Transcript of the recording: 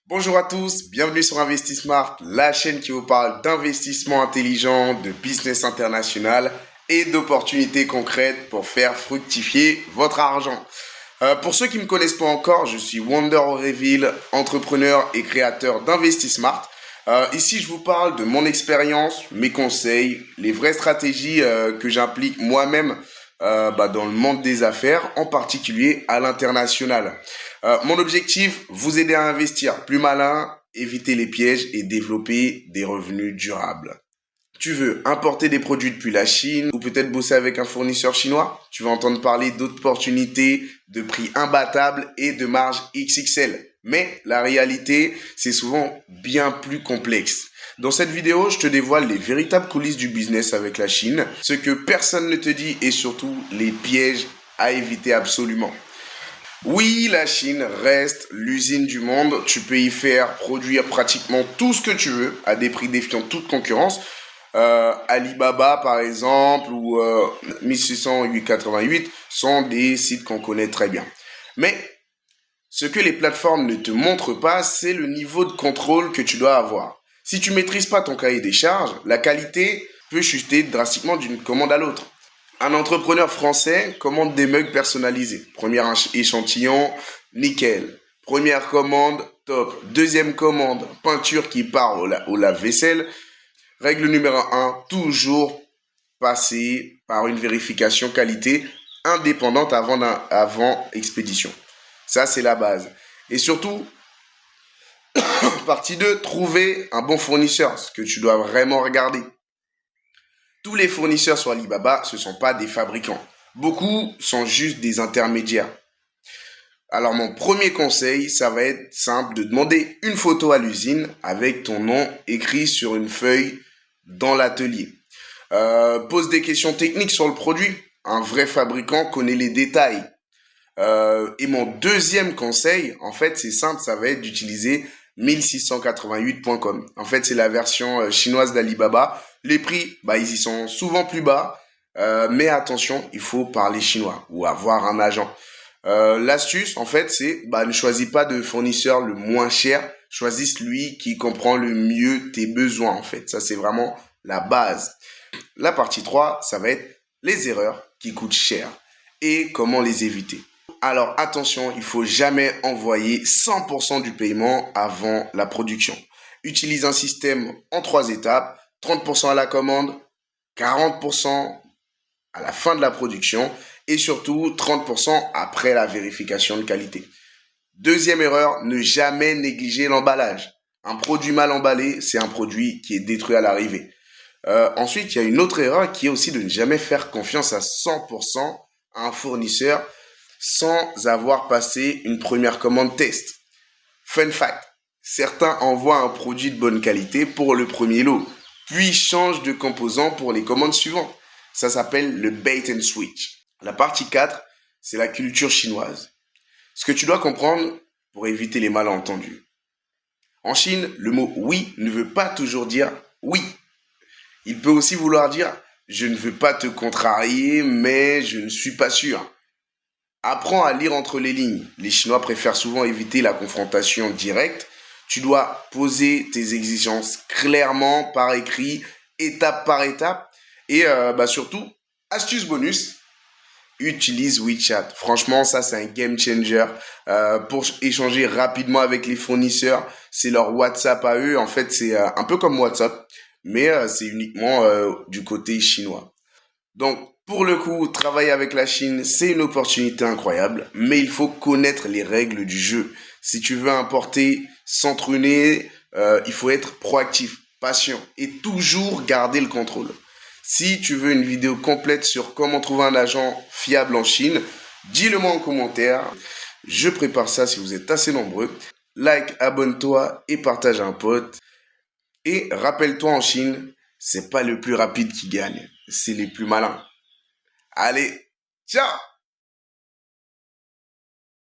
Bonjour à tous, bienvenue sur InvestiSmart, la chaîne qui vous parle d'investissement intelligent, de business international et d'opportunités concrètes pour faire fructifier votre argent. Pour ceux qui ne me connaissent pas encore, je suis Wonder Auréville, entrepreneur et créateur d'InvestiSmart. Ici, je vous parle de mon expérience, mes conseils, les vraies stratégies que j'implique moi-même dans le monde des affaires, en particulier à l'international. Mon objectif, vous aider à investir plus malin, éviter les pièges et développer des revenus durables. Tu veux importer des produits depuis la Chine ou peut-être bosser avec un fournisseur chinois? Tu vas entendre parler d'opportunités, de prix imbattables et de marge XXL. Mais la réalité, c'est souvent bien plus complexe. Dans cette vidéo, je te dévoile les véritables coulisses du business avec la Chine, ce que personne ne te dit et surtout les pièges à éviter absolument. Oui, la Chine reste l'usine du monde. Tu peux y faire produire pratiquement tout ce que tu veux à des prix défiant toute concurrence. Alibaba, par exemple, ou 1688 sont des sites qu'on connaît très bien. Mais ce que les plateformes ne te montrent pas, c'est le niveau de contrôle que tu dois avoir. Si tu maîtrises pas ton cahier des charges, la qualité peut chuter drastiquement d'une commande à l'autre. Un entrepreneur français commande des mugs personnalisés. Premier échantillon, nickel. Première commande, top. Deuxième commande, peinture qui part au lave-vaisselle. Règle numéro 1, toujours passer par une vérification qualité indépendante avant expédition. Ça, c'est la base. Et surtout, partie 2, trouver un bon fournisseur, ce que tu dois vraiment regarder. Tous les fournisseurs sur Alibaba, ce ne sont pas des fabricants. Beaucoup sont juste des intermédiaires. Alors mon premier conseil, ça va être simple de demander une photo à l'usine avec ton nom écrit sur une feuille dans l'atelier. Pose des questions techniques sur le produit. Un vrai fabricant connaît les détails. Et mon deuxième conseil, en fait, c'est simple, ça va être d'utiliser 1688.com. En fait, c'est la version chinoise d'Alibaba. Les prix, ils y sont souvent plus bas. Mais attention, il faut parler chinois ou avoir un agent. L'astuce, en fait, c'est ne choisis pas de fournisseur le moins cher. Choisis celui qui comprend le mieux tes besoins, en fait. Ça, c'est vraiment la base. La partie 3, ça va être les erreurs qui coûtent cher et comment les éviter. Alors attention, il ne faut jamais envoyer 100% du paiement avant la production. Utilise un système en 3 étapes, 30% à la commande, 40% à la fin de la production et surtout 30% après la vérification de qualité. Deuxième erreur, ne jamais négliger l'emballage. Un produit mal emballé, c'est un produit qui est détruit à l'arrivée. Ensuite, il y a une autre erreur qui est aussi de ne jamais faire confiance à 100% à un fournisseur sans avoir passé une première commande test. Fun fact, certains envoient un produit de bonne qualité pour le premier lot, puis changent de composant pour les commandes suivantes. Ça s'appelle le bait and switch. La partie 4, c'est la culture chinoise. Ce que tu dois comprendre pour éviter les malentendus. En Chine, le mot oui ne veut pas toujours dire oui. Il peut aussi vouloir dire je ne veux pas te contrarier, mais je ne suis pas sûr. Apprends à lire entre les lignes. Les Chinois préfèrent souvent éviter la confrontation directe. Tu dois poser tes exigences clairement par écrit, étape par étape. Et surtout, astuce bonus, utilise WeChat. Franchement, ça c'est un game changer. Pour échanger rapidement avec les fournisseurs, c'est leur WhatsApp à eux. En fait, c'est un peu comme WhatsApp, mais c'est uniquement du côté chinois. Donc, pour le coup, travailler avec la Chine, c'est une opportunité incroyable, mais il faut connaître les règles du jeu. Si tu veux importer sans truner, il faut être proactif, patient et toujours garder le contrôle. Si tu veux une vidéo complète sur comment trouver un agent fiable en Chine, dis-le moi en commentaire. Je prépare ça si vous êtes assez nombreux. Like, abonne-toi et partage à un pote. Et rappelle-toi en Chine, c'est pas le plus rapide qui gagne, c'est les plus malins. Allez, ciao!